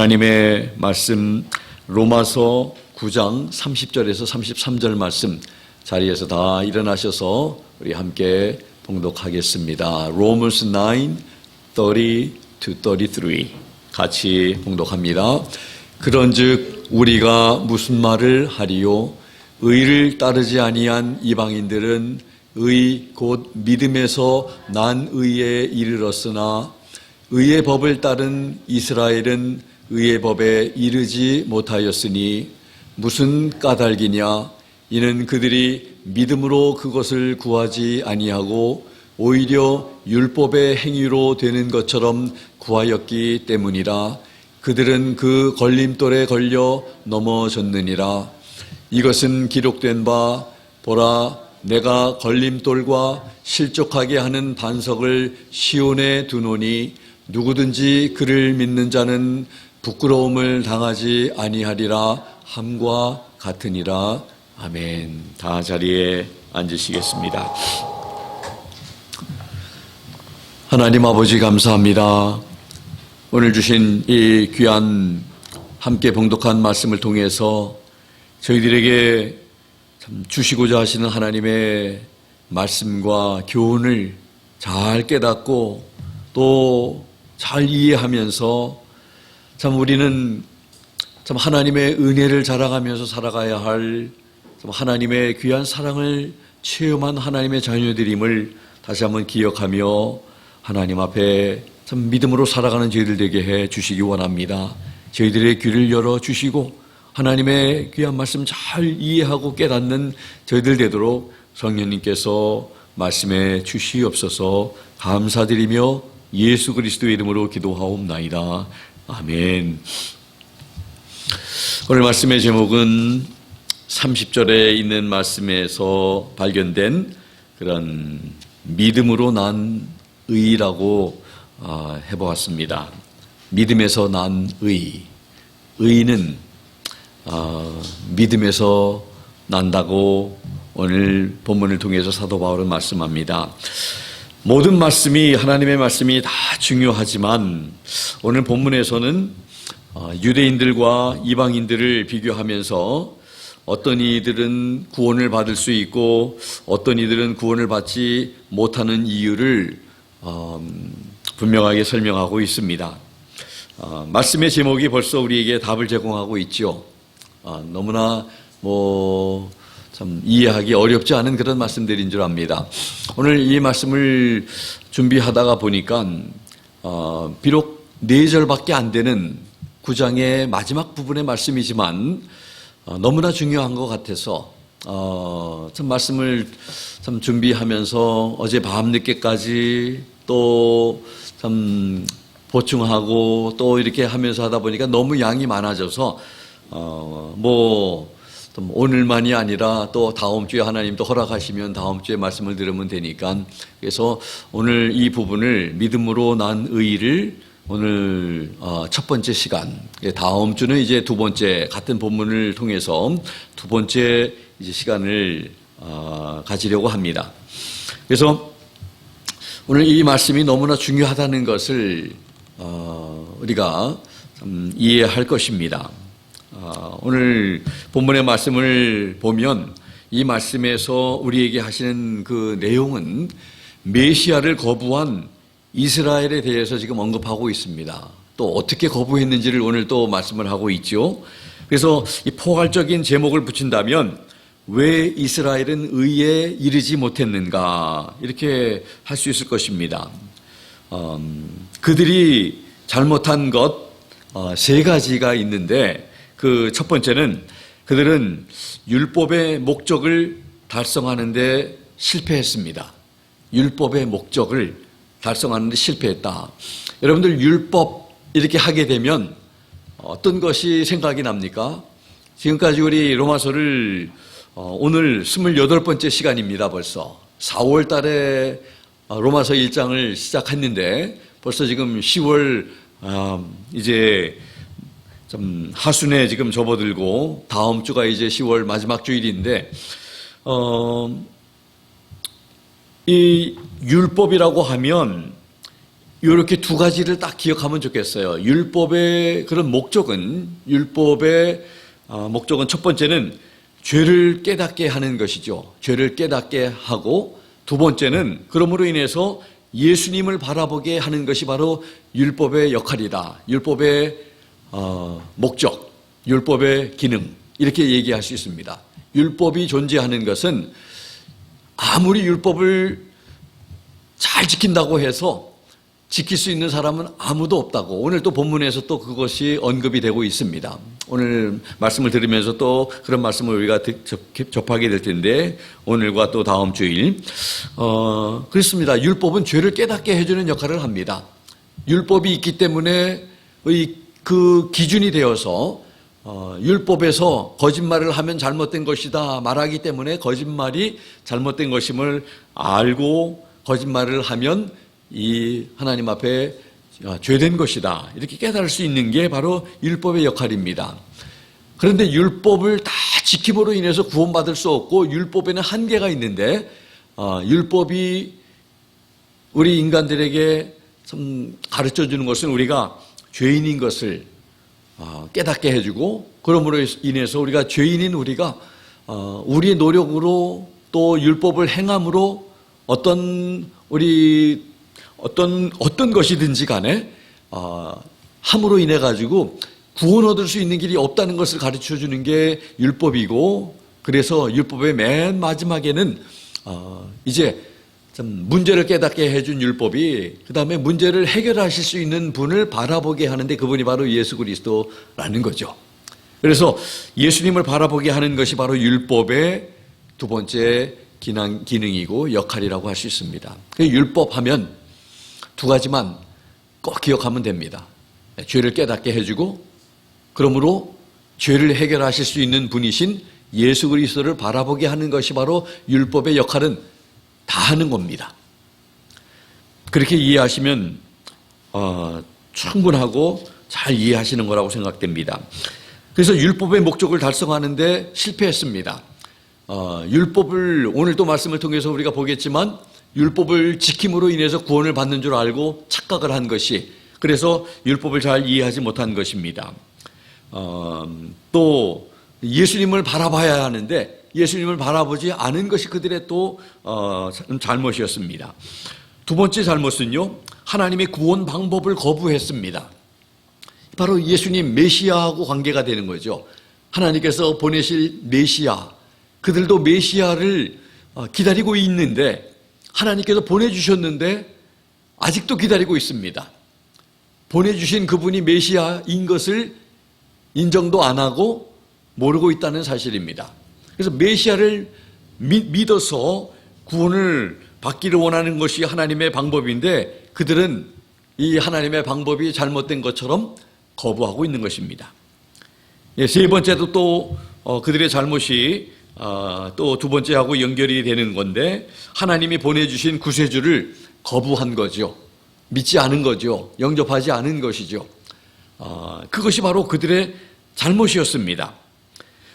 하나님의 말씀 로마서 9장 30절에서 33절 말씀 자리에서 다 일어나셔서 우리 함께 봉독하겠습니다. Romans 9, 30-33 같이 봉독합니다. 그런즉 우리가 무슨 말을 하리요? 의를 따르지 아니한 이방인들은 의 곧 믿음에서 난 의에 이르렀으나 의의 법을 따른 이스라엘은 의의 법에 이르지 못하였으니 무슨 까닭이냐? 이는 그들이 믿음으로 그것을 구하지 아니하고 오히려 율법의 행위로 되는 것처럼 구하였기 때문이라. 그들은 그 걸림돌에 걸려 넘어졌느니라. 이것은 기록된 바 보라, 내가 걸림돌과 실족하게 하는 반석을 시온에 두노니 누구든지 그를 믿는 자는 부끄러움을 당하지 아니하리라 함과 같으니라. 아멘. 다 자리에 앉으시겠습니다. 하나님 아버지 감사합니다. 오늘 주신 이 귀한 함께 봉독한 말씀을 통해서 저희들에게 참 주시고자 하시는 하나님의 말씀과 교훈을 잘 깨닫고 또 잘 이해하면서 참 우리는 참 하나님의 은혜를 자랑하면서 살아가야 할 참 하나님의 귀한 사랑을 체험한 하나님의 자녀들임을 다시 한번 기억하며 하나님 앞에 참 믿음으로 살아가는 저희들 되게 해 주시기 원합니다. 저희들의 귀를 열어 주시고 하나님의 귀한 말씀 잘 이해하고 깨닫는 저희들 되도록 성령님께서 말씀해 주시옵소서. 감사드리며 예수 그리스도의 이름으로 기도하옵나이다. 아멘. 오늘 말씀의 제목은 30절에 있는 말씀에서 발견된 그런 믿음으로 난 의라고 해보았습니다. 믿음에서 난 의. 의는 믿음에서 난다고 오늘 본문을 통해서 사도 바울은 말씀합니다. 모든 말씀이 하나님의 말씀이 다 중요하지만 오늘 본문에서는 유대인들과 이방인들을 비교하면서 어떤 이들은 구원을 받을 수 있고 어떤 이들은 구원을 받지 못하는 이유를 분명하게 설명하고 있습니다. 말씀의 제목이 벌써 우리에게 답을 제공하고 있죠. 너무나 참 이해하기 어렵지 않은 그런 말씀들인 줄 압니다. 오늘 이 말씀을 준비하다가 보니까 비록 4절밖에 안 되는 9장의 마지막 부분의 말씀이지만 너무나 중요한 것 같아서 참 말씀을 참 준비하면서 어제 밤늦게까지 또 참 보충하고 또 이렇게 하면서 하다 보니까 너무 양이 많아져서 오늘만이 아니라 또 다음 주에 하나님도 허락하시면 다음 주에 말씀을 들으면 되니까 그래서 오늘 이 부분을 믿음으로 난 의를 오늘 첫 번째 시간, 다음 주는 이제 두 번째 같은 본문을 통해서 두 번째 이제 시간을 가지려고 합니다. 그래서 오늘 이 말씀이 너무나 중요하다는 것을 우리가 이해할 것입니다. 오늘 본문의 말씀을 보면 이 말씀에서 우리에게 하시는 그 내용은 메시아를 거부한 이스라엘에 대해서 지금 언급하고 있습니다. 또 어떻게 거부했는지를 오늘 또 말씀을 하고 있죠. 그래서 이 포괄적인 제목을 붙인다면 왜 이스라엘은 의에 이르지 못했는가 이렇게 할 수 있을 것입니다. 그들이 잘못한 것 세 가지가 있는데 그 첫 번째는 그들은 율법의 목적을 달성하는 데 실패했습니다. 율법의 목적을 달성하는 데 실패했다. 여러분들 율법 이렇게 하게 되면 어떤 것이 생각이 납니까? 지금까지 우리 로마서를 오늘 28번째 시간입니다. 벌써 4월 달에 로마서 1장을 시작했는데 벌써 지금 10월 이제 좀 하순에 지금 접어들고 다음 주가 이제 10월 마지막 주일인데 이 율법이라고 하면 이렇게 두 가지를 딱 기억하면 좋겠어요. 율법의 그런 목적은, 율법의 목적은 첫 번째는 죄를 깨닫게 하는 것이죠. 죄를 깨닫게 하고, 두 번째는 그러므로 인해서 예수님을 바라보게 하는 것이 바로 율법의 역할이다. 율법의 목적, 율법의 기능, 이렇게 얘기할 수 있습니다. 율법이 존재하는 것은 아무리 율법을 잘 지킨다고 해서 지킬 수 있는 사람은 아무도 없다고, 오늘 또 본문에서 또 그것이 언급이 되고 있습니다. 오늘 말씀을 들으면서 또 그런 말씀을 우리가 접하게 될 텐데, 오늘과 또 다음 주일 그렇습니다. 율법은 죄를 깨닫게 해주는 역할을 합니다. 율법이 있기 때문에 그 기준이 되어서 율법에서 거짓말을 하면 잘못된 것이다 말하기 때문에 거짓말이 잘못된 것임을 알고 거짓말을 하면 이 하나님 앞에 죄된 것이다, 이렇게 깨달을 수 있는 게 바로 율법의 역할입니다. 그런데 율법을 다 지킴으로 인해서 구원받을 수 없고, 율법에는 한계가 있는데, 율법이 우리 인간들에게 참 가르쳐 주는 것은 우리가 죄인인 것을 깨닫게 해주고, 그러므로 인해서 우리가 죄인인 우리가 우리의 노력으로 또 율법을 행함으로 어떤 것이든지 간에 함으로 인해 가지고 구원 얻을 수 있는 길이 없다는 것을 가르쳐 주는 게 율법이고, 그래서 율법의 맨 마지막에는 이제 좀 문제를 깨닫게 해준 율법이 그 다음에 문제를 해결하실 수 있는 분을 바라보게 하는데, 그분이 바로 예수 그리스도라는 거죠. 그래서 예수님을 바라보게 하는 것이 바로 율법의 두 번째 기능이고 역할이라고 할 수 있습니다. 율법하면 두 가지만 꼭 기억하면 됩니다. 죄를 깨닫게 해주고, 그러므로 죄를 해결하실 수 있는 분이신 예수 그리스도를 바라보게 하는 것이 바로 율법의 역할은 다 하는 겁니다. 그렇게 이해하시면 충분하고 잘 이해하시는 거라고 생각됩니다. 그래서 율법의 목적을 달성하는데 실패했습니다. 율법을 오늘도 말씀을 통해서 우리가 보겠지만, 율법을 지킴으로 인해서 구원을 받는 줄 알고 착각을 한 것이, 그래서 율법을 잘 이해하지 못한 것입니다. 또 예수님을 바라봐야 하는데 예수님을 바라보지 않은 것이 그들의 또 잘못이었습니다. 두 번째 잘못은요, 하나님의 구원 방법을 거부했습니다. 바로 예수님 메시아하고 관계가 되는 거죠. 하나님께서 보내실 메시아, 그들도 메시아를 기다리고 있는데, 하나님께서 보내주셨는데 아직도 기다리고 있습니다. 보내주신 그분이 메시아인 것을 인정도 안 하고 모르고 있다는 사실입니다. 그래서 메시아를 믿어서 구원을 받기를 원하는 것이 하나님의 방법인데, 그들은 이 하나님의 방법이 잘못된 것처럼 거부하고 있는 것입니다. 세 번째도 또 그들의 잘못이 또 두 번째하고 연결이 되는 건데, 하나님이 보내주신 구세주를 거부한 거죠. 믿지 않은 거죠. 영접하지 않은 것이죠. 그것이 바로 그들의 잘못이었습니다.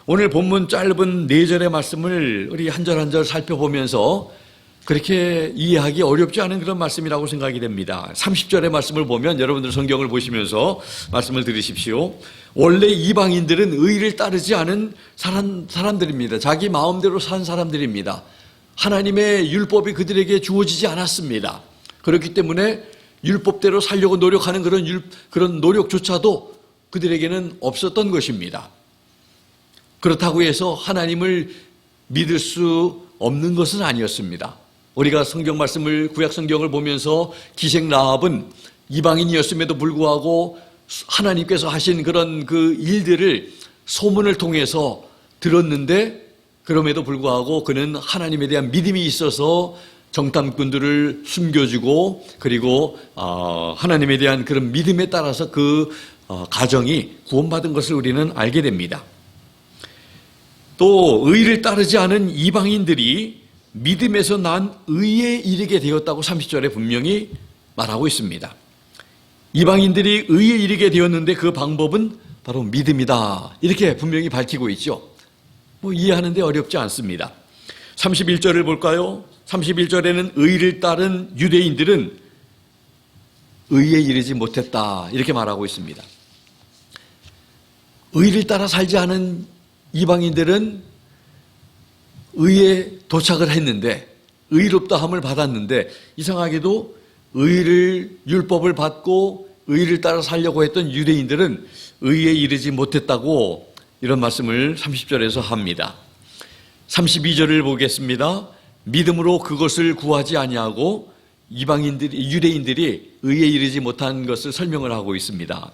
오늘 본문 짧은 4절의 말씀을 우리 한 절 한 절 살펴보면서 그렇게 이해하기 어렵지 않은 그런 말씀이라고 생각이 됩니다. 30절의 말씀을 보면, 여러분들 성경을 보시면서 말씀을 들으십시오. 원래 이방인들은 의를 따르지 않은 사람들입니다. 자기 마음대로 산 사람들입니다. 하나님의 율법이 그들에게 주어지지 않았습니다. 그렇기 때문에 율법대로 살려고 노력하는 그런 노력조차도 그들에게는 없었던 것입니다. 그렇다고 해서 하나님을 믿을 수 없는 것은 아니었습니다. 우리가 성경 말씀을, 구약 성경을 보면서 기생 라합은 이방인이었음에도 불구하고 하나님께서 하신 그런 그 일들을 소문을 통해서 들었는데, 그럼에도 불구하고 그는 하나님에 대한 믿음이 있어서 정탐꾼들을 숨겨주고, 그리고 하나님에 대한 그런 믿음에 따라서 그 가정이 구원받은 것을 우리는 알게 됩니다. 또 의를 따르지 않은 이방인들이 믿음에서 난 의에 이르게 되었다고 30절에 분명히 말하고 있습니다. 이방인들이 의에 이르게 되었는데 그 방법은 바로 믿음이다, 이렇게 분명히 밝히고 있죠. 이해하는데 어렵지 않습니다. 31절을 볼까요? 31절에는 의를 따른 유대인들은 의에 이르지 못했다. 이렇게 말하고 있습니다. 의를 따라 살지 않은 이방인들은 의에 도착을 했는데, 의롭다함을 받았는데, 이상하게도 의를, 율법을 받고 의를 따라 살려고 했던 유대인들은 의에 이르지 못했다고 이런 말씀을 30절에서 합니다. 32절을 보겠습니다. 믿음으로 그것을 구하지 아니하고 유대인들이 의에 이르지 못한 것을 설명을 하고 있습니다.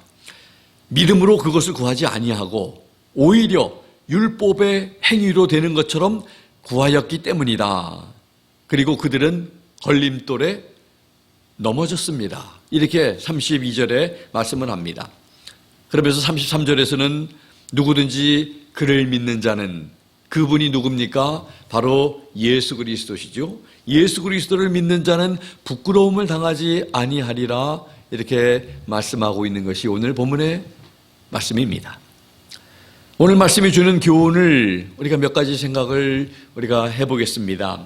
믿음으로 그것을 구하지 아니하고 오히려 율법의 행위로 되는 것처럼 구하였기 때문이다. 그리고 그들은 걸림돌에 넘어졌습니다. 이렇게 32절에 말씀을 합니다. 그러면서 33절에서는 누구든지 그를 믿는 자는, 그분이 누굽니까? 바로 예수 그리스도시죠. 예수 그리스도를 믿는 자는 부끄러움을 당하지 아니하리라, 이렇게 말씀하고 있는 것이 오늘 본문의 말씀입니다. 오늘 말씀이 주는 교훈을 우리가 몇 가지 생각을 우리가 해보겠습니다.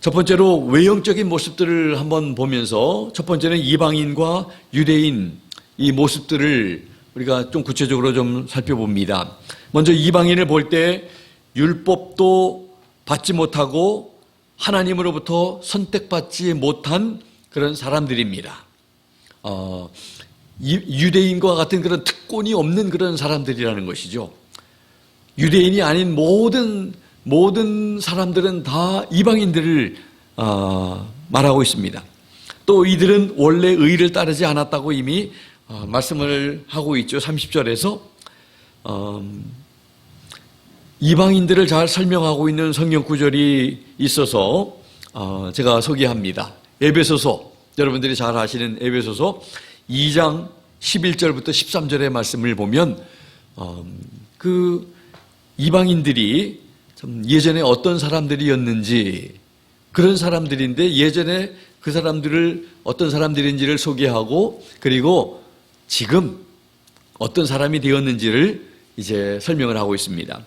첫 번째로 외형적인 모습들을 한번 보면서, 첫 번째는 이방인과 유대인 이 모습들을 우리가 좀 구체적으로 좀 살펴봅니다. 먼저 이방인을 볼 때 율법도 받지 못하고 하나님으로부터 선택받지 못한 그런 사람들입니다. 유대인과 같은 그런 특권이 없는 그런 사람들이라는 것이죠. 유대인이 아닌 모든 사람들은 다 이방인들을 말하고 있습니다. 또 이들은 원래 의를 따르지 않았다고 이미 말씀을 하고 있죠. 30절에서 이방인들을 잘 설명하고 있는 성경 구절이 있어서 제가 소개합니다. 에베소서, 여러분들이 잘 아시는 에베소서 2장 11절부터 13절의 말씀을 보면 그 이방인들이 참 예전에 어떤 사람들이었는지, 그런 사람들인데 예전에 그 사람들을 어떤 사람들인지를 소개하고, 그리고 지금 어떤 사람이 되었는지를 이제 설명을 하고 있습니다.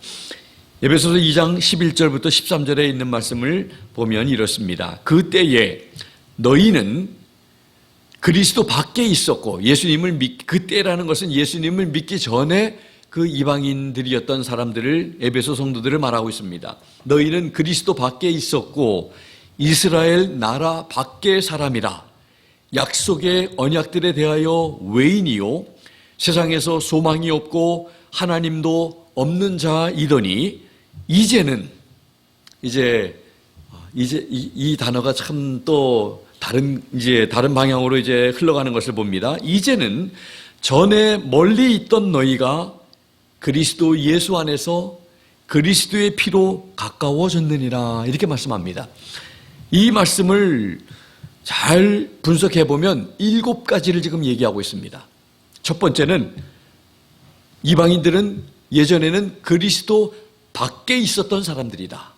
에베소서 2장 11절부터 13절에 있는 말씀을 보면 이렇습니다. 그때에 너희는 그리스도 밖에 있었고, 그때라는 것은 예수님을 믿기 전에 그 이방인들이었던 사람들을, 에베소 성도들을 말하고 있습니다. 너희는 그리스도 밖에 있었고 이스라엘 나라 밖의 사람이라. 약속의 언약들에 대하여 외인이요 세상에서 소망이 없고 하나님도 없는 자이더니 이제는, 이제 이 단어가 참 또 다른 방향으로 이제 흘러가는 것을 봅니다. 이제는 전에 멀리 있던 너희가 그리스도 예수 안에서 그리스도의 피로 가까워졌느니라, 이렇게 말씀합니다. 이 말씀을 잘 분석해 보면 7가지를 지금 얘기하고 있습니다. 첫 번째는 이방인들은 예전에는 그리스도 밖에 있었던 사람들이다.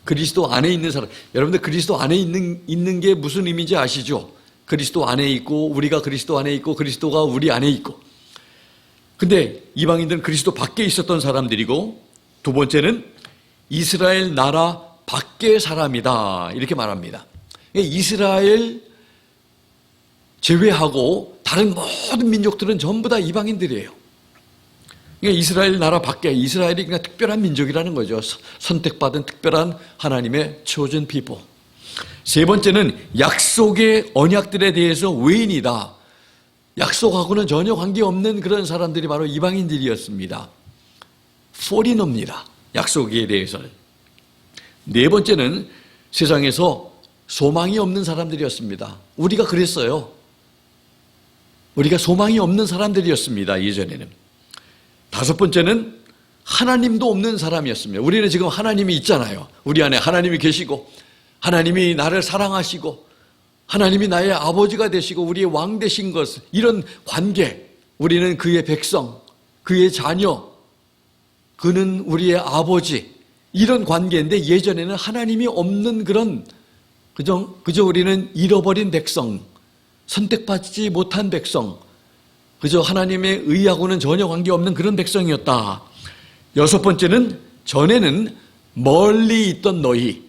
그리스도 안에 있는 사람, 여러분들 그리스도 안에 있는 게 무슨 의미인지 아시죠? 그리스도 안에 있고 우리가 그리스도 안에 있고 그리스도가 우리 안에 있고. 근데 이방인들은 그리스도 밖에 있었던 사람들이고, 두 번째는 이스라엘 나라 밖의 사람이다, 이렇게 말합니다. 이스라엘 제외하고 다른 모든 민족들은 전부 다 이방인들이에요. 이스라엘 나라 밖에, 이스라엘이 그냥 특별한 민족이라는 거죠. 선택받은 특별한 하나님의 chosen people. 세 번째는 약속의 언약들에 대해서 외인이다. 약속하고는 전혀 관계없는 그런 사람들이 바로 이방인들이었습니다. foreigner입니다. 약속에 대해서는. 네 번째는 세상에서 소망이 없는 사람들이었습니다. 우리가 그랬어요. 우리가 소망이 없는 사람들이었습니다, 예전에는. 다섯 번째는 하나님도 없는 사람이었습니다. 우리는 지금 하나님이 있잖아요. 우리 안에 하나님이 계시고, 하나님이 나를 사랑하시고, 하나님이 나의 아버지가 되시고 우리의 왕 되신 것, 이런 관계, 우리는 그의 백성, 그의 자녀, 그는 우리의 아버지, 이런 관계인데 예전에는 하나님이 없는 그런, 그저 우리는 잃어버린 백성, 선택받지 못한 백성, 그저 하나님의 의하고는 전혀 관계없는 그런 백성이었다. 여섯 번째는 전에는 멀리 있던 너희,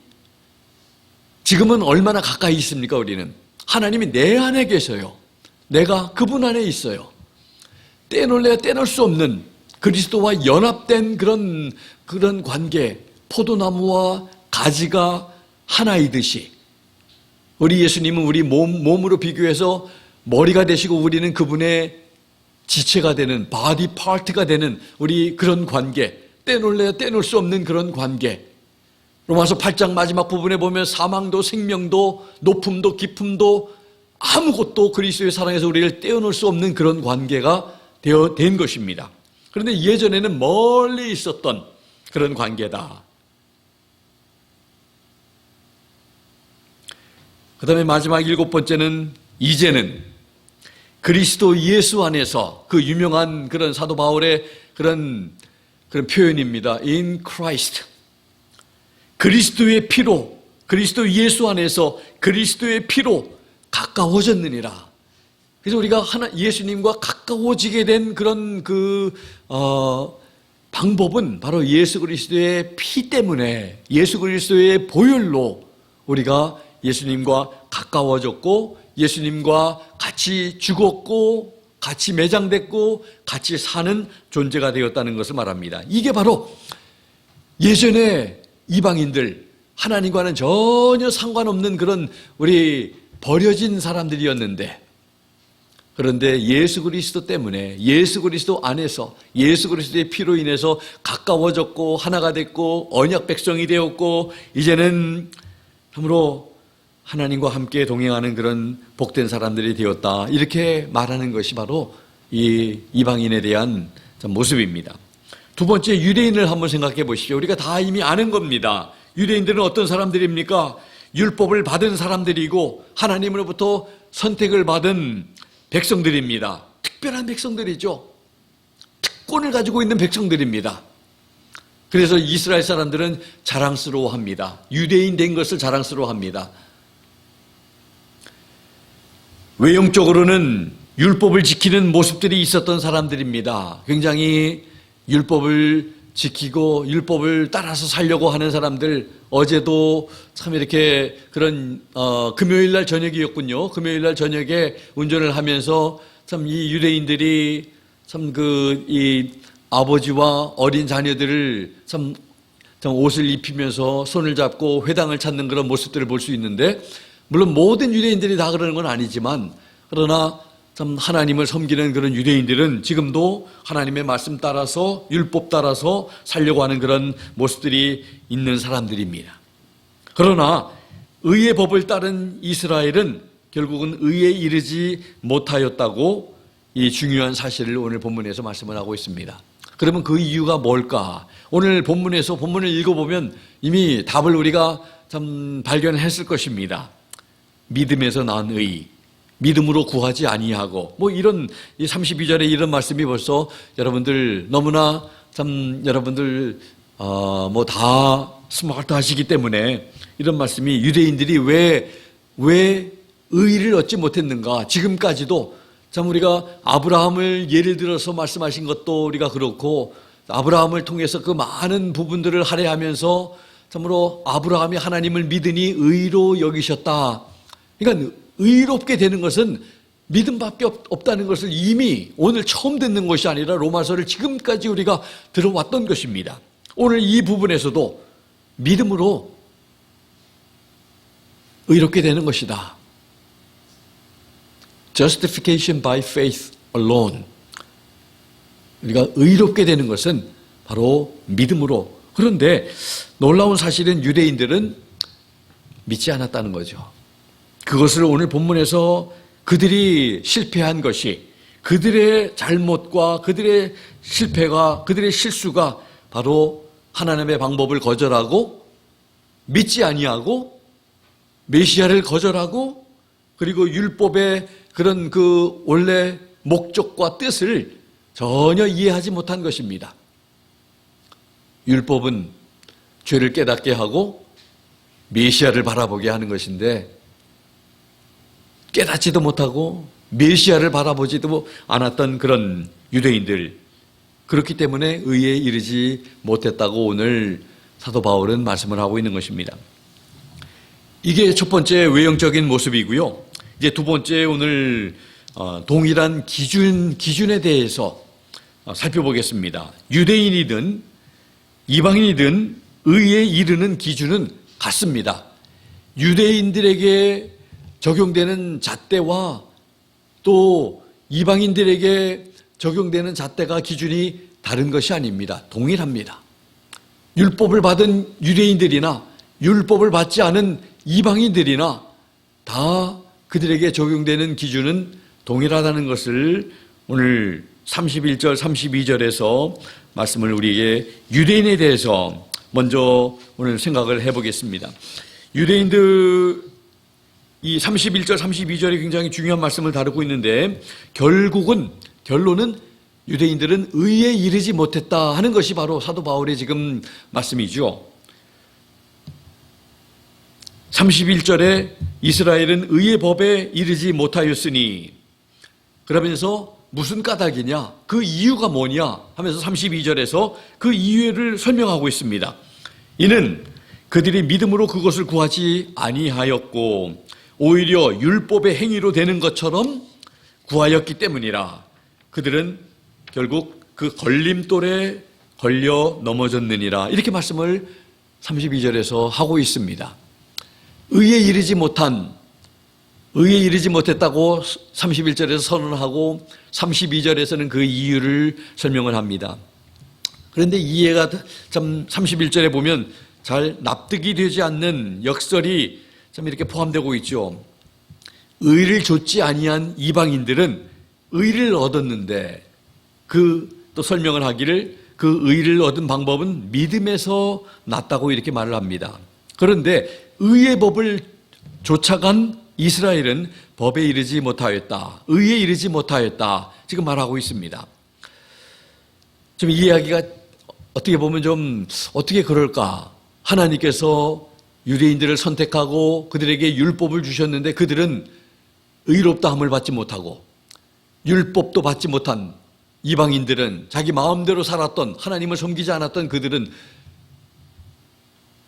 지금은 얼마나 가까이 있습니까? 우리는 하나님이 내 안에 계셔요. 내가 그분 안에 있어요. 떼놓을래야 떼놓을 수 없는 그리스도와 연합된 그런 관계, 포도나무와 가지가 하나이듯이 우리 예수님은 우리 몸으로 비교해서 머리가 되시고 우리는 그분의 지체가 되는 바디 파트가 되는 우리 그런 관계, 떼놓을래야 떼놓을 수 없는 그런 관계. 로마서 8장 마지막 부분에 보면 사망도 생명도 높음도 깊음도 아무것도 그리스도의 사랑에서 우리를 떼어놓을 수 없는 그런 관계가 된 것입니다. 그런데 예전에는 멀리 있었던 그런 관계다. 그 다음에 마지막 7번째는 이제는 그리스도 예수 안에서 그 유명한 그런 사도 바울의 그런 표현입니다. In Christ. 그리스도의 피로, 그리스도 예수 안에서 그리스도의 피로 가까워졌느니라. 그래서 우리가 예수님과 가까워지게 된 그런 방법은 바로 예수 그리스도의 피 때문에, 예수 그리스도의 보혈로 우리가 예수님과 가까워졌고 예수님과 같이 죽었고 같이 매장됐고 같이 사는 존재가 되었다는 것을 말합니다. 이게 바로 예전에 이방인들, 하나님과는 전혀 상관없는 그런 우리 버려진 사람들이었는데, 그런데 예수 그리스도 때문에, 예수 그리스도 안에서, 예수 그리스도의 피로 인해서 가까워졌고 하나가 됐고 언약 백성이 되었고 이제는 참으로 하나님과 함께 동행하는 그런 복된 사람들이 되었다. 이렇게 말하는 것이 바로 이 이방인에 대한 모습입니다. 두 번째, 유대인을 한번 생각해 보십시오. 우리가 다 이미 아는 겁니다. 유대인들은 어떤 사람들입니까? 율법을 받은 사람들이고 하나님으로부터 선택을 받은 백성들입니다. 특별한 백성들이죠. 특권을 가지고 있는 백성들입니다. 그래서 이스라엘 사람들은 자랑스러워합니다. 유대인 된 것을 자랑스러워합니다. 외형적으로는 율법을 지키는 모습들이 있었던 사람들입니다. 굉장히 율법을 지키고 율법을 따라서 살려고 하는 사람들, 어제도 참 이렇게 그런 금요일 날 저녁이었군요. 금요일 날 저녁에 운전을 하면서 참 이 유대인들이 참 이 아버지와 어린 자녀들을 참 옷을 입히면서 손을 잡고 회당을 찾는 그런 모습들을 볼 수 있는데, 물론 모든 유대인들이 다 그러는 건 아니지만, 그러나 참 하나님을 섬기는 그런 유대인들은 지금도 하나님의 말씀 따라서 율법 따라서 살려고 하는 그런 모습들이 있는 사람들입니다. 그러나 의의 법을 따른 이스라엘은 결국은 의에 이르지 못하였다고 이 중요한 사실을 오늘 본문에서 말씀을 하고 있습니다. 그러면 그 이유가 뭘까? 오늘 본문을 읽어보면 이미 답을 우리가 참 발견했을 것입니다. 믿음에서 난 의, 믿음으로 구하지 아니하고, 이런 이 32절에 이런 말씀이 벌써 여러분들 너무나 참 여러분들 다 스마트하시기 때문에 이런 말씀이, 유대인들이 왜 의를 얻지 못했는가? 지금까지도 참 우리가 아브라함을 예를 들어서 말씀하신 것도 우리가 그렇고, 아브라함을 통해서 그 많은 부분들을 할애하면서 참으로 아브라함이 하나님을 믿으니 의로 여기셨다. 그러니까 의롭게 되는 것은 믿음밖에 없다는 것을 이미 오늘 처음 듣는 것이 아니라 로마서를 지금까지 우리가 들어왔던 것입니다. 오늘 이 부분에서도 믿음으로 의롭게 되는 것이다. Justification by faith alone. 우리가 의롭게 되는 것은 바로 믿음으로. 그런데 놀라운 사실은 유대인들은 믿지 않았다는 거죠. 그것을 오늘 본문에서 그들이 실패한 것이, 그들의 잘못과 그들의 실패가, 그들의 실수가 바로 하나님의 방법을 거절하고 믿지 아니하고 메시아를 거절하고, 그리고 율법의 그런 그 원래 목적과 뜻을 전혀 이해하지 못한 것입니다. 율법은 죄를 깨닫게 하고 메시아를 바라보게 하는 것인데, 깨닫지도 못하고 메시아를 바라보지도 않았던 그런 유대인들, 그렇기 때문에 의에 이르지 못했다고 오늘 사도 바울은 말씀을 하고 있는 것입니다. 이게 첫 번째 외형적인 모습이고요. 이제 두 번째 오늘 동일한 기준에 대해서 살펴보겠습니다. 유대인이든 이방인이든 의에 이르는 기준은 같습니다. 유대인들에게 적용되는 잣대와 또 이방인들에게 적용되는 잣대가 기준이 다른 것이 아닙니다. 동일합니다. 율법을 받은 유대인들이나 율법을 받지 않은 이방인들이나 다 그들에게 적용되는 기준은 동일하다는 것을 오늘 31절, 32절에서 말씀을 우리에게 유대인에 대해서 먼저 오늘 생각을 해보겠습니다. 유대인들 이 31절, 32절이 굉장히 중요한 말씀을 다루고 있는데 결론은 유대인들은 의에 이르지 못했다 하는 것이 바로 사도 바울의 지금 말씀이죠. 31절에 이스라엘은 의의 법에 이르지 못하였으니 그러면서 무슨 까닭이냐, 그 이유가 뭐냐 하면서 32절에서 그 이유를 설명하고 있습니다. 이는 그들이 믿음으로 그것을 구하지 아니하였고 오히려 율법의 행위로 되는 것처럼 구하였기 때문이라. 그들은 결국 그 걸림돌에 걸려 넘어졌느니라. 이렇게 말씀을 32절에서 하고 있습니다. 의에 이르지 못했다고 31절에서 선언하고 32절에서는 그 이유를 설명을 합니다. 그런데 이해가 참 31절에 보면 잘 납득이 되지 않는 역설이 참 이렇게 포함되고 있죠. 의를 좇지 아니한 이방인들은 의를 얻었는데 또 설명을 하기를 그 의를 얻은 방법은 믿음에서 났다고 이렇게 말을 합니다. 그런데 의의 법을 쫓아간 이스라엘은 법에 이르지 못하였다. 의에 이르지 못하였다. 지금 말하고 있습니다. 좀 이 이야기가 어떻게 보면 좀 어떻게 그럴까? 하나님께서 유대인들을 선택하고 그들에게 율법을 주셨는데 그들은 의롭다함을 받지 못하고 율법도 받지 못한 이방인들은 자기 마음대로 살았던 하나님을 섬기지 않았던 그들은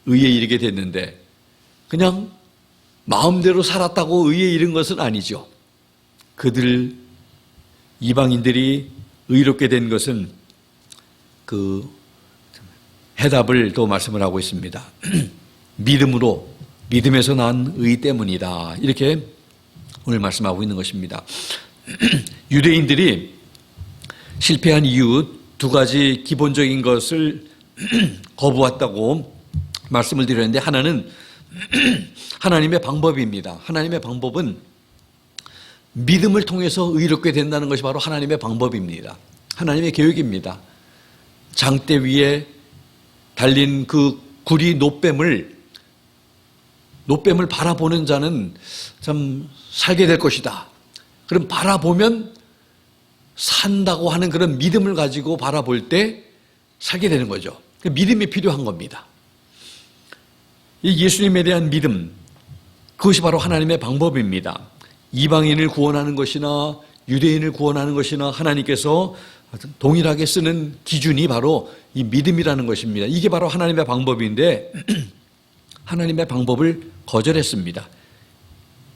의에 이르게 됐는데 그냥 마음대로 살았다고 의에 이른 것은 아니죠. 그들 이방인들이 의롭게 된 것은 그 해답을 또 말씀을 하고 있습니다. 믿음에서 난 의 때문이다. 이렇게 오늘 말씀하고 있는 것입니다. 유대인들이 실패한 이유 두 가지 기본적인 것을 거부했다고 말씀을 드렸는데 하나는 하나님의 방법입니다. 하나님의 방법은 믿음을 통해서 의롭게 된다는 것이 바로 하나님의 방법입니다. 하나님의 계획입니다. 장대 위에 달린 그 구리 노뱀을 바라보는 자는 참 살게 될 것이다. 그럼 바라보면 산다고 하는 그런 믿음을 가지고 바라볼 때 살게 되는 거죠. 믿음이 필요한 겁니다. 이 예수님에 대한 믿음, 그것이 바로 하나님의 방법입니다. 이방인을 구원하는 것이나 유대인을 구원하는 것이나 하나님께서 동일하게 쓰는 기준이 바로 이 믿음이라는 것입니다. 이게 바로 하나님의 방법인데 하나님의 방법을 거절했습니다.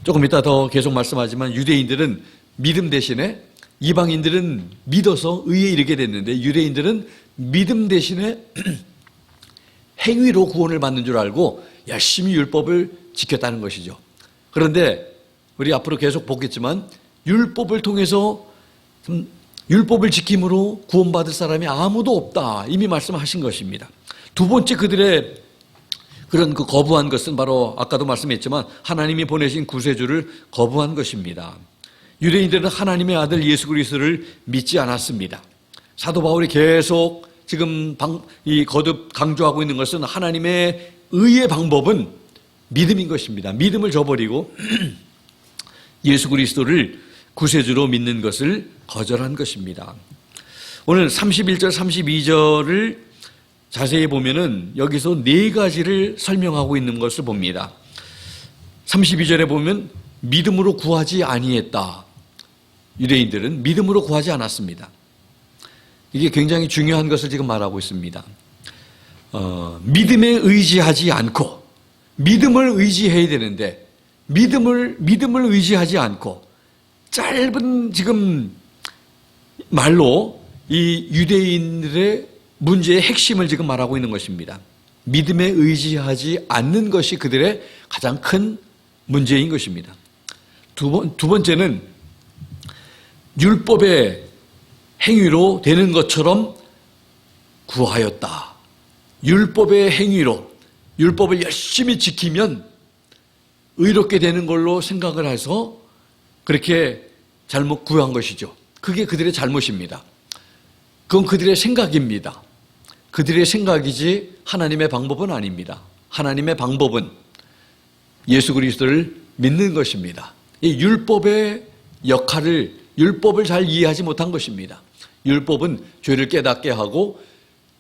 조금 이따 더 계속 말씀하지만 유대인들은 믿음 대신에 이방인들은 믿어서 의에 이르게 됐는데 유대인들은 믿음 대신에 행위로 구원을 받는 줄 알고 열심히 율법을 지켰다는 것이죠. 그런데 우리 앞으로 계속 보겠지만 율법을 통해서 율법을 지킴으로 구원받을 사람이 아무도 없다. 이미 말씀하신 것입니다. 두 번째 그들의 그런 그 거부한 것은 바로 아까도 말씀했지만 하나님이 보내신 구세주를 거부한 것입니다. 유대인들은 하나님의 아들 예수 그리스도를 믿지 않았습니다. 사도 바울이 계속 지금 거듭 강조하고 있는 것은 하나님의 의의 방법은 믿음인 것입니다. 믿음을 저버리고 예수 그리스도를 구세주로 믿는 것을 거절한 것입니다. 오늘 31절, 32절을 자세히 보면은 여기서 네 가지를 설명하고 있는 것을 봅니다. 32절에 보면 믿음으로 구하지 아니했다. 유대인들은 믿음으로 구하지 않았습니다. 이게 굉장히 중요한 것을 지금 말하고 있습니다. 믿음에 의지하지 않고 믿음을 의지해야 되는데 믿음을 의지하지 않고 짧은 지금 말로 이 유대인들의 문제의 핵심을 지금 말하고 있는 것입니다. 믿음에 의지하지 않는 것이 그들의 가장 큰 문제인 것입니다. 두 번째는 율법의 행위로 되는 것처럼 구하였다. 율법의 행위로, 율법을 열심히 지키면 의롭게 되는 걸로 생각을 해서 그렇게 잘못 구한 것이죠. 그게 그들의 잘못입니다. 그건 그들의 생각입니다. 그들의 생각이지 하나님의 방법은 아닙니다. 하나님의 방법은 예수 그리스도를 믿는 것입니다. 이 율법의 역할을, 율법을 잘 이해하지 못한 것입니다. 율법은 죄를 깨닫게 하고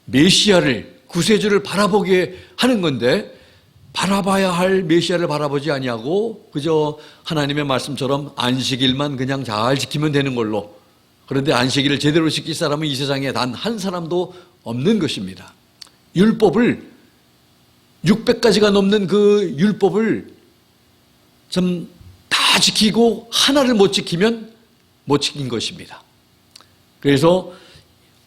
메시아를, 구세주를 바라보게 하는 건데 바라봐야 할 메시아를 바라보지 아니하고 그저 하나님의 말씀처럼 안식일만 그냥 잘 지키면 되는 걸로, 그런데 안식일을 제대로 지킬 사람은 이 세상에 단 한 사람도 없는 것입니다. 율법을 600가지가 넘는 그 율법을 좀 다 지키고 하나를 못 지키면 못 지킨 것입니다. 그래서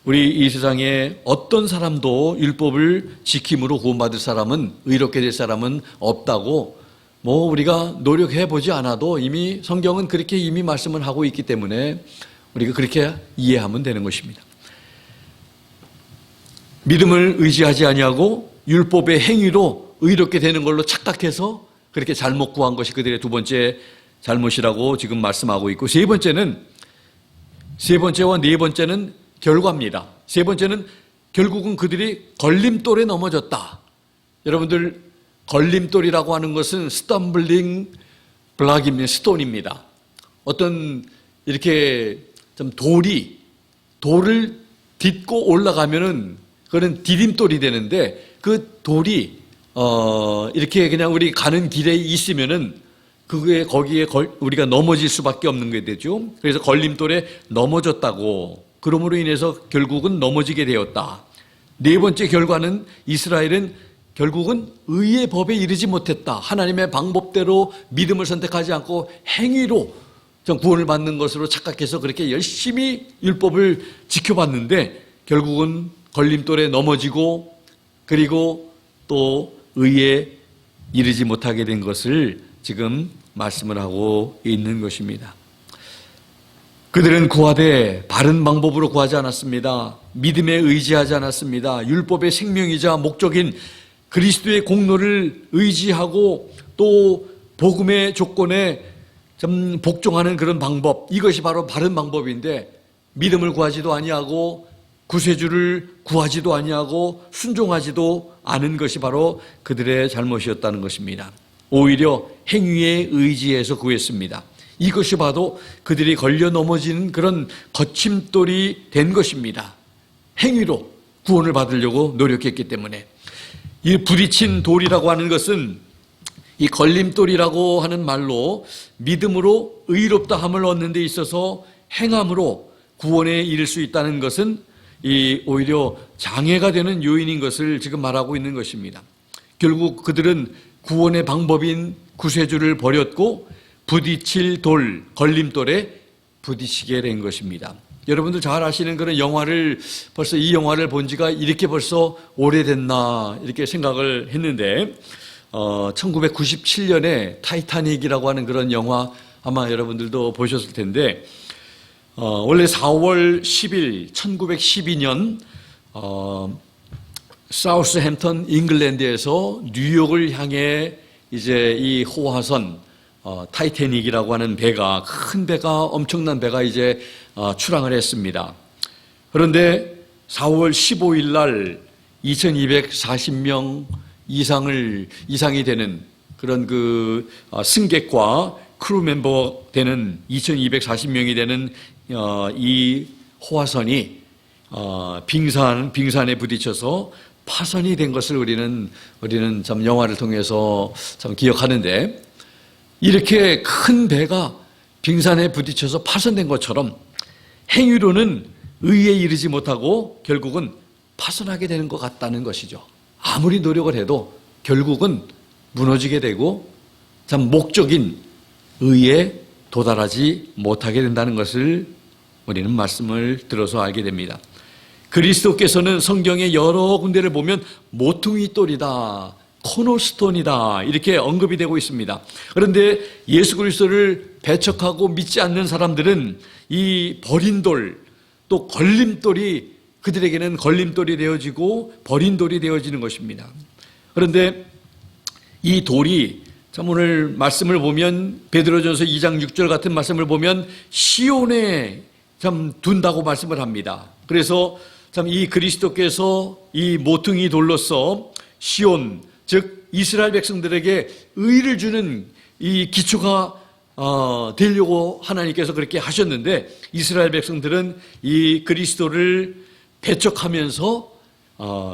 우리 이 세상에 어떤 사람도 율법을 지킴으로 구원받을 사람은, 의롭게 될 사람은 없다고 우리가 노력해 보지 않아도 이미 성경은 그렇게 이미 말씀을 하고 있기 때문에 우리가 그렇게 이해하면 되는 것입니다. 믿음을 의지하지 아니하고 율법의 행위로 의롭게 되는 걸로 착각해서 그렇게 잘못 구한 것이 그들의 두 번째 잘못이라고 지금 말씀하고 있고, 세 번째와 네 번째는 결과입니다. 세 번째는 결국은 그들이 걸림돌에 넘어졌다. 여러분들, 걸림돌이라고 하는 것은 스텀블링 블락입니다. 스톤입니다. 어떤 이렇게 좀 돌을 딛고 올라가면은 그거는 디딤돌이 되는데, 그 돌이 이렇게 그냥 우리 가는 길에 있으면은 거기에 우리가 넘어질 수밖에 없는 게 되죠. 그래서 걸림돌에 넘어졌다고, 그러므로 인해서 결국은 넘어지게 되었다. 네 번째 결과는 이스라엘은 결국은 의의 법에 이르지 못했다. 하나님의 방법대로 믿음을 선택하지 않고 행위로 구원을 받는 것으로 착각해서 그렇게 열심히 율법을 지켜봤는데 결국은 걸림돌에 넘어지고 그리고 또 의에 이르지 못하게 된 것을 지금 말씀을 하고 있는 것입니다. 그들은 구하되 바른 방법으로 구하지 않았습니다. 믿음에 의지하지 않았습니다. 율법의 생명이자 목적인 그리스도의 공로를 의지하고 또 복음의 조건에 좀 복종하는 그런 방법, 이것이 바로 바른 방법인데 믿음을 구하지도 아니하고 구세주를 구하지도 아니하고 순종하지도 않은 것이 바로 그들의 잘못이었다는 것입니다. 오히려 행위에 의지해서 구했습니다. 이것이 봐도 그들이 걸려 넘어지는 그런 거침돌이 된 것입니다. 행위로 구원을 받으려고 노력했기 때문에. 이 부딪힌 돌이라고 하는 것은 이 걸림돌이라고 하는 말로 믿음으로 의롭다함을 얻는 데 있어서 행함으로 구원에 이를 수 있다는 것은 이 오히려 장애가 되는 요인인 것을 지금 말하고 있는 것입니다. 결국 그들은 구원의 방법인 구세주를 버렸고 부딪힐 돌, 걸림돌에 부딪히게 된 것입니다. 여러분들 잘 아시는 그런 영화를, 벌써 이 영화를 본 지가 이렇게 벌써 오래됐나 이렇게 생각을 했는데 1997년에 타이타닉이라고 하는 그런 영화 아마 여러분들도 보셨을 텐데 원래 4월 10일 1912년 사우스햄턴 잉글랜드에서 뉴욕을 향해 이제 이 호화선 타이타닉이라고 하는 배가, 큰 배가, 엄청난 배가 이제 출항을 했습니다. 그런데 4월 15일 날 2240명 이상이 되는 그런 그 승객과 크루 멤버 되는 2240명이 되는 이 호화선이 빙산에 부딪혀서 파선이 된 것을 우리는 참 영화를 통해서 참 기억하는데, 이렇게 큰 배가 빙산에 부딪혀서 파손된 것처럼 행위로는 의에 이르지 못하고 결국은 파손하게 되는 것 같다는 것이죠. 아무리 노력을 해도 결국은 무너지게 되고 참 목적인 의에 도달하지 못하게 된다는 것을 우리는 말씀을 들어서 알게 됩니다. 그리스도께서는 성경의 여러 군데를 보면 모퉁이 돌이다, 코너스톤이다 이렇게 언급이 되고 있습니다. 그런데 예수 그리스도를 배척하고 믿지 않는 사람들은 이 버린 돌, 또 걸림돌이 그들에게는 걸림돌이 되어지고 버린 돌이 되어지는 것입니다. 그런데 이 돌이 참 오늘 말씀을 보면 베드로전서 2장 6절 같은 말씀을 보면 시온에 참 둔다고 말씀을 합니다. 그래서 참 이 그리스도께서 이 모퉁이 돌로서 시온, 즉 이스라엘 백성들에게 의를 주는 이 기초가 되려고 하나님께서 그렇게 하셨는데, 이스라엘 백성들은 이 그리스도를 배척하면서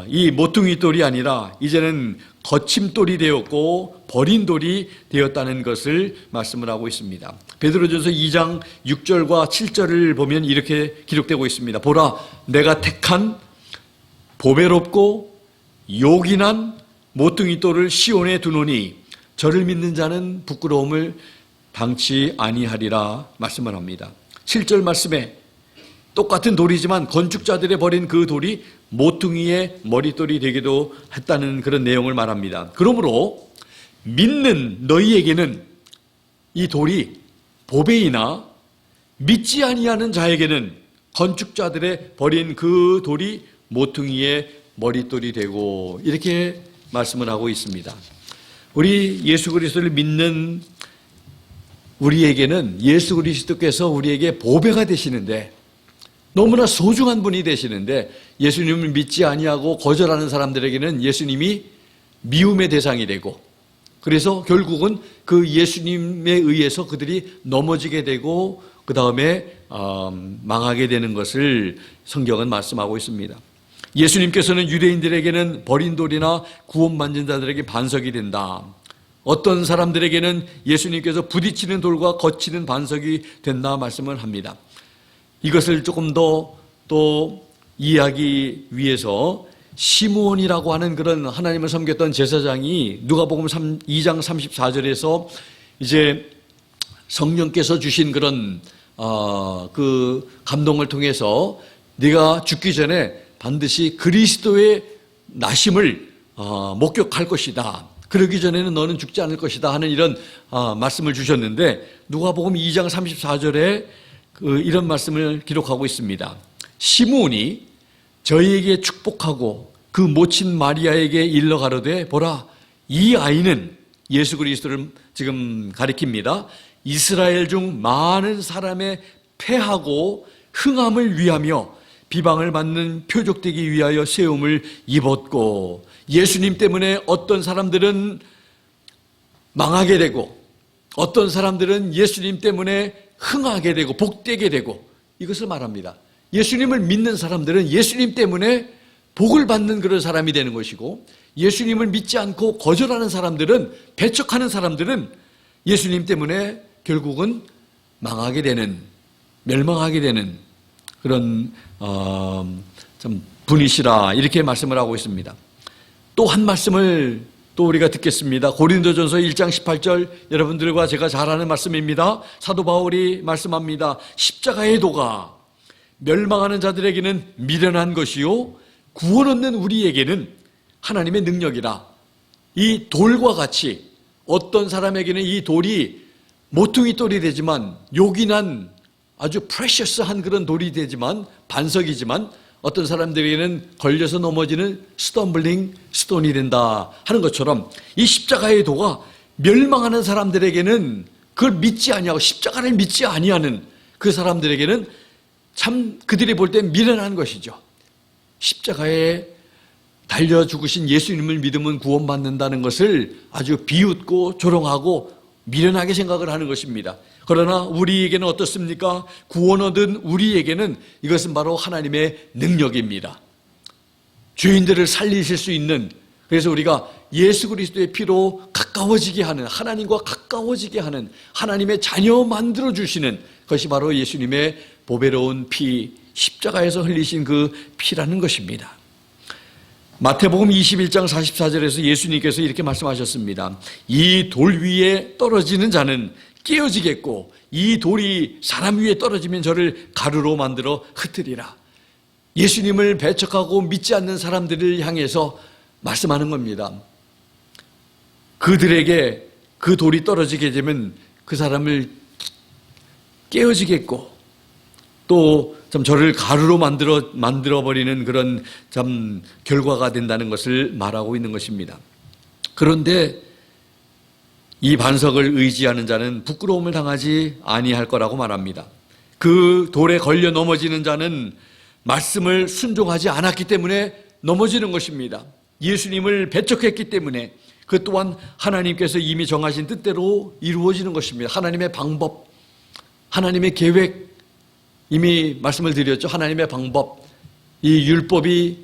이 모퉁이 돌이 아니라 이제는 거침돌이 되었고 버린 돌이 되었다는 것을 말씀을 하고 있습니다. 베드로전서 2장 6절과 7절을 보면 이렇게 기록되고 있습니다. 보라, 내가 택한 보배롭고 요긴한 모퉁이 돌을 시온에 두노니 저를 믿는 자는 부끄러움을 당치 아니하리라 말씀을 합니다. 7절 말씀에 똑같은 돌이지만 건축자들의 버린 그 돌이 모퉁이의 머릿돌이 되기도 했다는 그런 내용을 말합니다. 그러므로 믿는 너희에게는 이 돌이 보배이나 믿지 아니하는 자에게는 건축자들의 버린 그 돌이 모퉁이의 머릿돌이 되고, 이렇게 말씀을 하고 있습니다. 우리 예수 그리스도를 믿는 우리에게는 예수 그리스도께서 우리에게 보배가 되시는데, 너무나 소중한 분이 되시는데, 예수님을 믿지 아니하고 거절하는 사람들에게는 예수님이 미움의 대상이 되고, 그래서 결국은 그 예수님에 의해서 그들이 넘어지게 되고 그 다음에 망하게 되는 것을 성경은 말씀하고 있습니다. 예수님께서는 유대인들에게는 버린 돌이나 구원받는 자들에게 반석이 된다. 어떤 사람들에게는 예수님께서 부딪히는 돌과 거치는 반석이 된다 말씀을 합니다. 이것을 조금 더 또 이해하기 위해서 시므온이라고 하는 그런 하나님을 섬겼던 제사장이 누가복음 2장 34절에서 이제 성령께서 주신 그런 그 감동을 통해서 네가 죽기 전에 반드시 그리스도의 나심을 목격할 것이다. 그러기 전에는 너는 죽지 않을 것이다 하는 이런 말씀을 주셨는데, 누가복음 2장 34절에 이런 말씀을 기록하고 있습니다. 시므온이 저희에게 축복하고 그 모친 마리아에게 일러 가로되, 보라, 이 아이는, 예수 그리스도를 지금 가리킵니다. 이스라엘 중 많은 사람의 패하고 흥함을 위하며 비방을 받는 표적되기 위하여 세움을 입었고, 예수님 때문에 어떤 사람들은 망하게 되고 어떤 사람들은 예수님 때문에 흥하게 되고 복되게 되고, 이것을 말합니다. 예수님을 믿는 사람들은 예수님 때문에 복을 받는 그런 사람이 되는 것이고, 예수님을 믿지 않고 거절하는 사람들은, 배척하는 사람들은 예수님 때문에 결국은 망하게 되는, 멸망하게 되는 그런 참 분이시라, 이렇게 말씀을 하고 있습니다. 또 한 말씀을 또 우리가 듣겠습니다. 고린도전서 1장 18절, 여러분들과 제가 잘 아는 말씀입니다. 사도 바울이 말씀합니다. 십자가의 도가 멸망하는 자들에게는 미련한 것이요 구원 얻는 우리에게는 하나님의 능력이라. 이 돌과 같이 어떤 사람에게는 이 돌이 모퉁이 돌이 되지만, 요긴한 아주 프레셔스한 그런 돌이 되지만, 반석이지만, 어떤 사람들에게는 걸려서 넘어지는 스톰블링 스톤이 된다 하는 것처럼, 이 십자가의 도가 멸망하는 사람들에게는, 그걸 믿지 아니하고 십자가를 믿지 아니하는 그 사람들에게는 참 그들이 볼 때 미련한 것이죠. 십자가에 달려 죽으신 예수님을 믿으면 구원받는다는 것을 아주 비웃고 조롱하고 미련하게 생각을 하는 것입니다. 그러나 우리에게는 어떻습니까? 구원 얻은 우리에게는 이것은 바로 하나님의 능력입니다. 죄인들을 살리실 수 있는, 그래서 우리가 예수 그리스도의 피로 가까워지게 하는, 하나님과 가까워지게 하는, 하나님의 자녀 만들어주시는 것이 바로 예수님의 보배로운 피, 십자가에서 흘리신 그 피라는 것입니다. 마태복음 21장 44절에서 예수님께서 이렇게 말씀하셨습니다. 이 돌 위에 떨어지는 자는 깨어지겠고 이 돌이 사람 위에 떨어지면 저를 가루로 만들어 흩으리라. 예수님을 배척하고 믿지 않는 사람들을 향해서 말씀하는 겁니다. 그들에게 그 돌이 떨어지게 되면 그 사람을 깨어지겠고 또 참 저를 가루로 만들어버리는 그런 참 결과가 된다는 것을 말하고 있는 것입니다. 그런데 이 반석을 의지하는 자는 부끄러움을 당하지 아니할 거라고 말합니다. 그 돌에 걸려 넘어지는 자는 말씀을 순종하지 않았기 때문에 넘어지는 것입니다. 예수님을 배척했기 때문에 그 또한 하나님께서 이미 정하신 뜻대로 이루어지는 것입니다. 하나님의 방법, 하나님의 계획, 이미 말씀을 드렸죠. 하나님의 방법, 이 율법이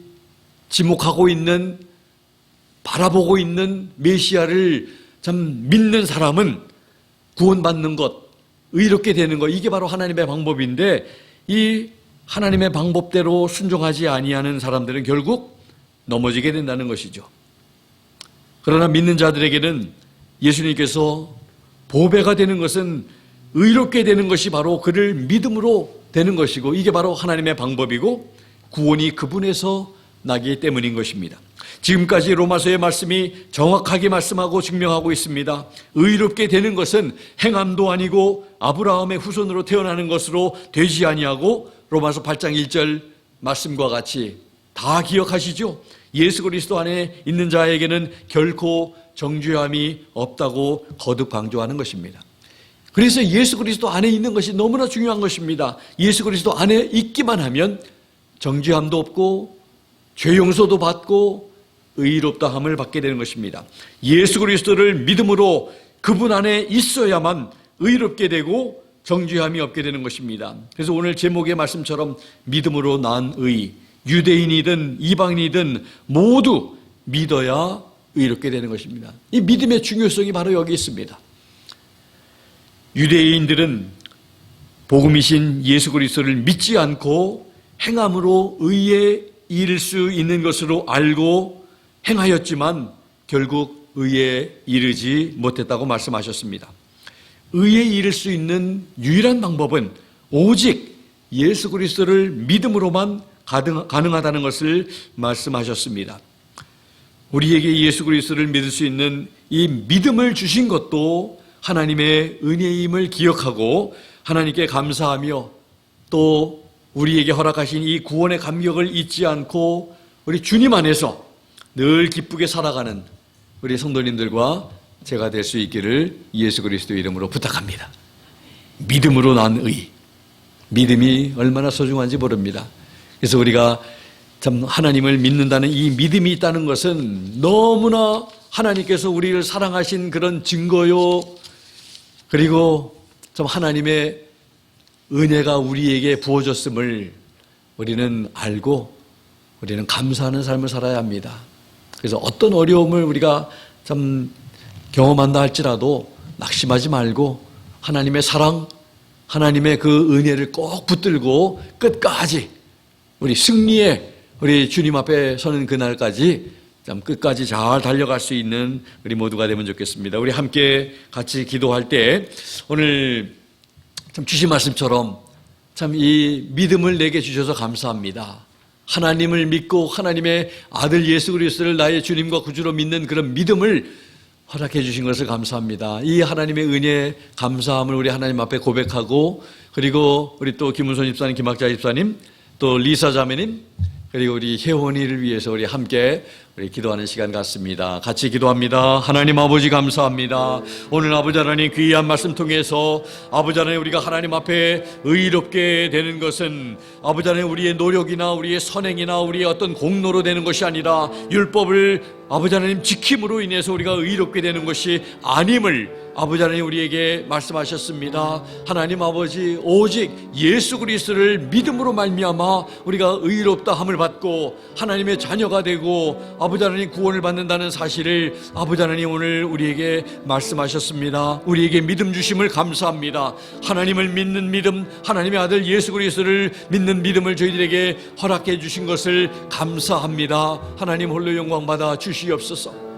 지목하고 있는, 바라보고 있는 메시아를 참 믿는 사람은 구원받는 것, 의롭게 되는 것, 이게 바로 하나님의 방법인데 이 하나님의 방법대로 순종하지 아니하는 사람들은 결국 넘어지게 된다는 것이죠. 그러나 믿는 자들에게는 예수님께서 보배가 되는 것은 의롭게 되는 것이 바로 그를 믿음으로 되는 것이고 이게 바로 하나님의 방법이고 구원이 그분에서 나기 때문인 것입니다. 지금까지 로마서의 말씀이 정확하게 말씀하고 증명하고 있습니다. 의롭게 되는 것은 행함도 아니고 아브라함의 후손으로 태어나는 것으로 되지 아니하고 로마서 8장 1절 말씀과 같이 다 기억하시죠? 예수 그리스도 안에 있는 자에게는 결코 정죄함이 없다고 거듭 강조하는 것입니다. 그래서 예수 그리스도 안에 있는 것이 너무나 중요한 것입니다. 예수 그리스도 안에 있기만 하면 정죄함도 없고 죄 용서도 받고 의롭다함을 받게 되는 것입니다. 예수 그리스도를 믿음으로 그분 안에 있어야만 의롭게 되고 정죄함이 없게 되는 것입니다. 그래서 오늘 제목의 말씀처럼 믿음으로 난 의, 유대인이든 이방인이든 모두 믿어야 의롭게 되는 것입니다. 이 믿음의 중요성이 바로 여기 있습니다. 유대인들은 복음이신 예수 그리스도를 믿지 않고 행함으로 의에 이를 수 있는 것으로 알고 행하였지만 결국 의에 이르지 못했다고 말씀하셨습니다. 의에 이를 수 있는 유일한 방법은 오직 예수 그리스도를 믿음으로만 가능하다는 것을 말씀하셨습니다. 우리에게 예수 그리스도를 믿을 수 있는 이 믿음을 주신 것도 하나님의 은혜임을 기억하고 하나님께 감사하며 또 우리에게 허락하신 이 구원의 감격을 잊지 않고 우리 주님 안에서 늘 기쁘게 살아가는 우리 성도님들과 제가 될 수 있기를 예수 그리스도 이름으로 부탁합니다. 믿음으로 난 의. 믿음이 얼마나 소중한지 모릅니다. 그래서 우리가 참 하나님을 믿는다는 이 믿음이 있다는 것은 너무나 하나님께서 우리를 사랑하신 그런 증거요. 그리고 참 하나님의 은혜가 우리에게 부어졌음을 우리는 알고 우리는 감사하는 삶을 살아야 합니다. 그래서 어떤 어려움을 우리가 참 경험한다 할지라도 낙심하지 말고 하나님의 사랑, 하나님의 그 은혜를 꼭 붙들고 끝까지 우리 승리의 우리 주님 앞에 서는 그날까지 참 끝까지 잘 달려갈 수 있는 우리 모두가 되면 좋겠습니다. 우리 함께 같이 기도할 때 오늘 참 주신 말씀처럼 참 이 믿음을 내게 주셔서 감사합니다. 하나님을 믿고 하나님의 아들 예수 그리스도를 나의 주님과 구주로 믿는 그런 믿음을 허락해 주신 것을 감사합니다. 이 하나님의 은혜 감사함을 우리 하나님 앞에 고백하고 그리고 우리 또 김은선 집사님, 김학자 집사님, 또 리사 자매님 그리고 우리 혜원이를 위해서 우리 함께 우리 기도하는 시간 같습니다. 같이 기도합니다. 하나님 아버지 감사합니다. 오늘 아버지 하나님 귀한 말씀 통해서 아버지 하나님 우리가 하나님 앞에 의롭게 되는 것은 아버지 하나님 우리의 노력이나 우리의 선행이나 우리의 어떤 공로로 되는 것이 아니라 율법을 아버지 하나님 지킴으로 인해서 우리가 의롭게 되는 것이 아님을 아버지 하나님 우리에게 말씀하셨습니다. 하나님 아버지, 오직 예수 그리스도를 믿음으로 말미암아 우리가 의롭다 함을 받고 하나님의 자녀가 되고 아버지 하나님 구원을 받는다는 사실을 아버지 하나님 오늘 우리에게 말씀하셨습니다. 우리에게 믿음 주심을 감사합니다. 하나님을 믿는 믿음, 하나님의 아들 예수 그리스도를 믿는 믿음을 저희들에게 허락해 주신 것을 감사합니다. 하나님 홀로 영광 받아 주시옵소서.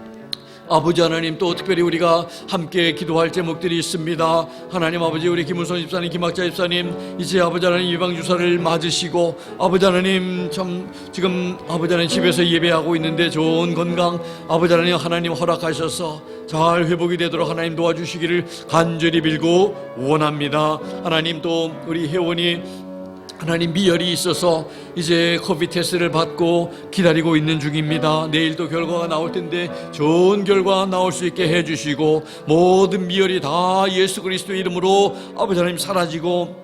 아버지 하나님, 또 특별히 우리가 함께 기도할 제목들이 있습니다. 하나님 아버지, 우리 김은선 집사님, 김학자 집사님 이제 아버지 하나님 예방주사를 맞으시고 아버지 하나님 참 지금 아버지 하나님 집에서 예배하고 있는데 좋은 건강 아버지 하나님 허락하셔서 잘 회복이 되도록 하나님 도와주시기를 간절히 빌고 원합니다. 하나님, 또 우리 혜원이 하나님 미열이 있어서 이제 코비드 테스트를 받고 기다리고 있는 중입니다. 내일도 결과가 나올 텐데 좋은 결과 나올 수 있게 해주시고 모든 미열이 다 예수 그리스도 이름으로 아버지 하나님 사라지고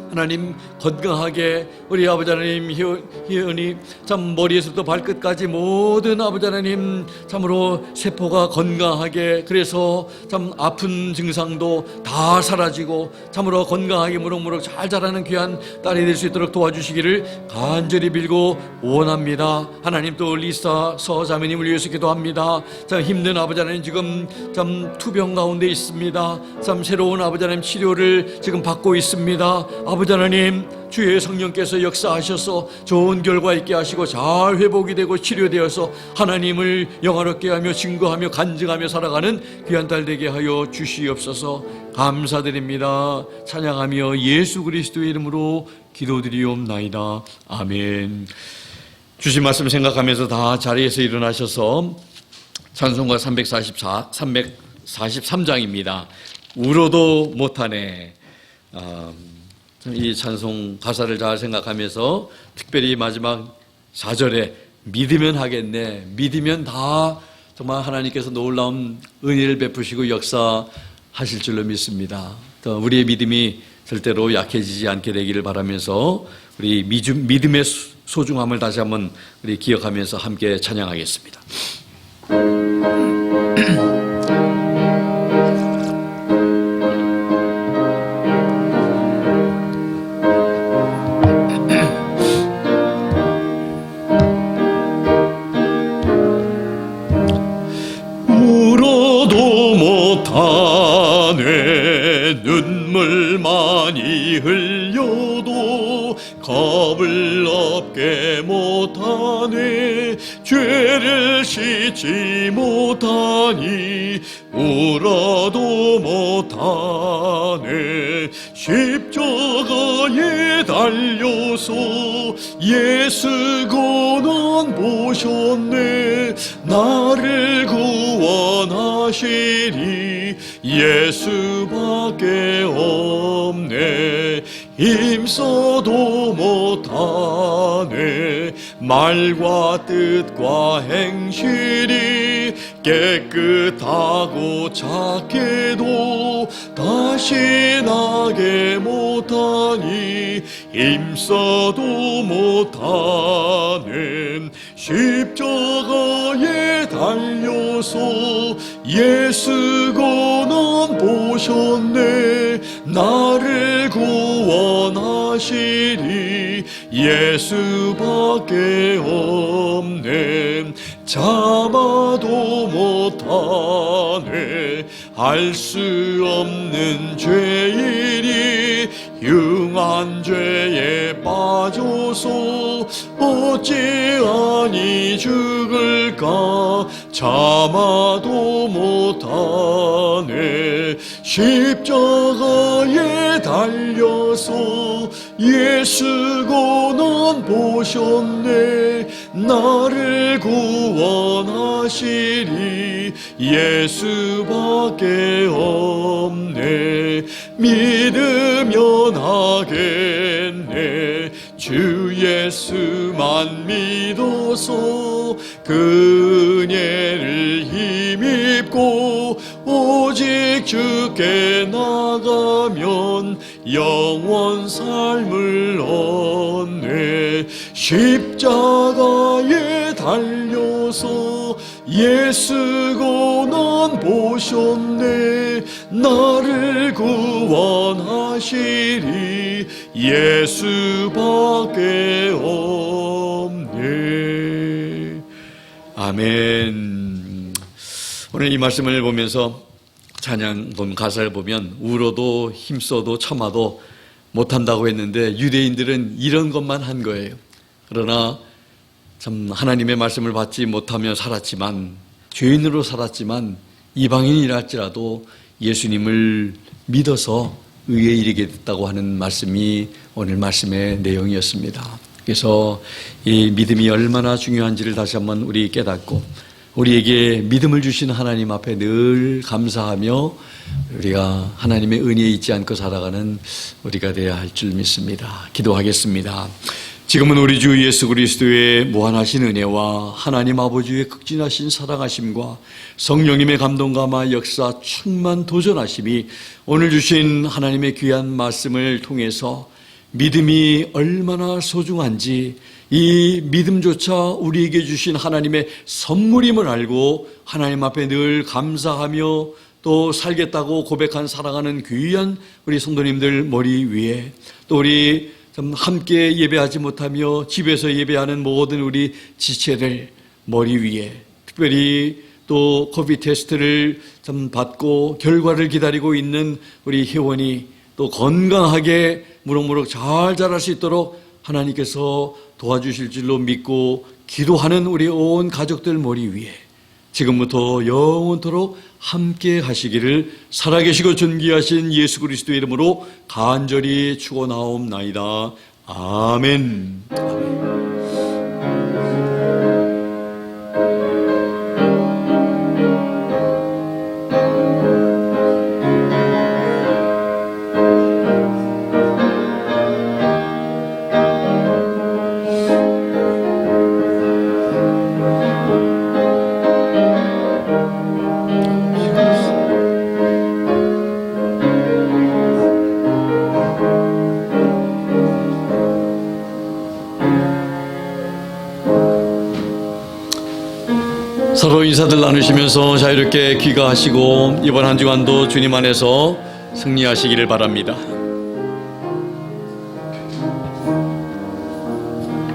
하나님 건강하게 우리 아버지 하나님 희연이 참 머리에서부터 발끝까지 모든 아버지 하나님 참으로 세포가 건강하게, 그래서 참 아픈 증상도 다 사라지고 참으로 건강하게 무럭무럭 잘 자라는 귀한 딸이 될 수 있도록 도와주시기를 간절히 빌고 원합니다. 하나님, 또 리사 서자매님을 위해서 기도합니다. 참 힘든 아버지 하나님 지금 참 투병 가운데 있습니다. 참 새로운 아버지 하나님 치료를 지금 받고 있습니다. 아버지 하나님, 주의 성령께서 역사하셔서 좋은 결과 있게 하시고 잘 회복이 되고 치료되어서 하나님을 영화롭게 하며 증거하며 간증하며 살아가는 귀한 딸 되게 하여 주시옵소서. 감사드립니다. 찬양하며 예수 그리스도의 이름으로 기도드리옵나이다. 아멘. 주신 말씀 생각하면서 다 자리에서 일어나셔서 찬송가 343장입니다. 울어도 못하네. 이 찬송 가사를 잘 생각하면서 특별히 마지막 4절에 믿으면 하겠네, 믿으면 다 정말 하나님께서 놀라운 은혜를 베푸시고 역사하실 줄로 믿습니다. 또 우리의 믿음이 절대로 약해지지 않게 되기를 바라면서 우리 믿음의 소중함을 다시 한번 우리 기억하면서 함께 찬양하겠습니다. 눈물 많이 흘려도 겁을 없게 못하네. 죄를 씻지 못하니 울어도 못하네. 십자가에 달려서 예수 고난 보셨네. 나를 구원하시리 예수밖에 없네. 힘써도 못하네. 말과 뜻과 행실이 깨끗하고 착해도 다시 나게 못하니 힘써도 못하네. 십자가에 달려서 예수 고난 보셨네. 나를 구원하시리 예수밖에 없네. 참아도 못하네. 알 수 없는 죄인이 흉한 죄에 빠져서 어찌하니 죽을까. 참아도 못하네. 십자가에 달려서 예수 고난 보셨네. 나를 구원하시리 예수밖에 없네. 믿으면 하겠네. 주 예수만 믿어서 그 은혜를 힘입고 오직 주께 나가면 영원 삶을 얻네. 십자가에 달려서 예수 고난 보셨네. 나를 구원하시리 예수밖에 없네. 아멘. 오늘 이 말씀을 보면서 찬양 가사를 보면 울어도 힘써도 참아도 못한다고 했는데 유대인들은 이런 것만 한 거예요. 그러나 참 하나님의 말씀을 받지 못하며 살았지만, 죄인으로 살았지만 이방인이랄지라도 예수님을 믿어서 의에 이르게 됐다고 하는 말씀이 오늘 말씀의 내용이었습니다. 그래서 이 믿음이 얼마나 중요한지를 다시 한번 우리 깨닫고, 우리에게 믿음을 주신 하나님 앞에 늘 감사하며 우리가 하나님의 은혜에 잊지 않고 살아가는 우리가 되어야 할 줄 믿습니다. 기도하겠습니다. 지금은 우리 주 예수 그리스도의 무한하신 은혜와 하나님 아버지의 극진하신 사랑하심과 성령님의 감동감화 역사 충만 도전하심이 오늘 주신 하나님의 귀한 말씀을 통해서 믿음이 얼마나 소중한지, 이 믿음조차 우리에게 주신 하나님의 선물임을 알고 하나님 앞에 늘 감사하며 또 살겠다고 고백한 사랑하는 귀한 우리 성도님들 머리 위에, 또 우리 함께 예배하지 못하며 집에서 예배하는 모든 우리 지체들 머리 위에, 특별히 또 코비드 테스트를 받고 결과를 기다리고 있는 우리 회원이 또 건강하게 무럭무럭 잘 자랄 수 있도록 하나님께서 도와주실 줄로 믿고 기도하는 우리 온 가족들 머리 위에 지금부터 영원토록 함께 하시기를 살아계시고 존귀하신 예수 그리스도의 이름으로 간절히 축원하옵나이다. 아멘. 서로 인사들 나누시면서 자유롭게 귀가하시고 이번 한 주간도 주님 안에서 승리하시기를 바랍니다.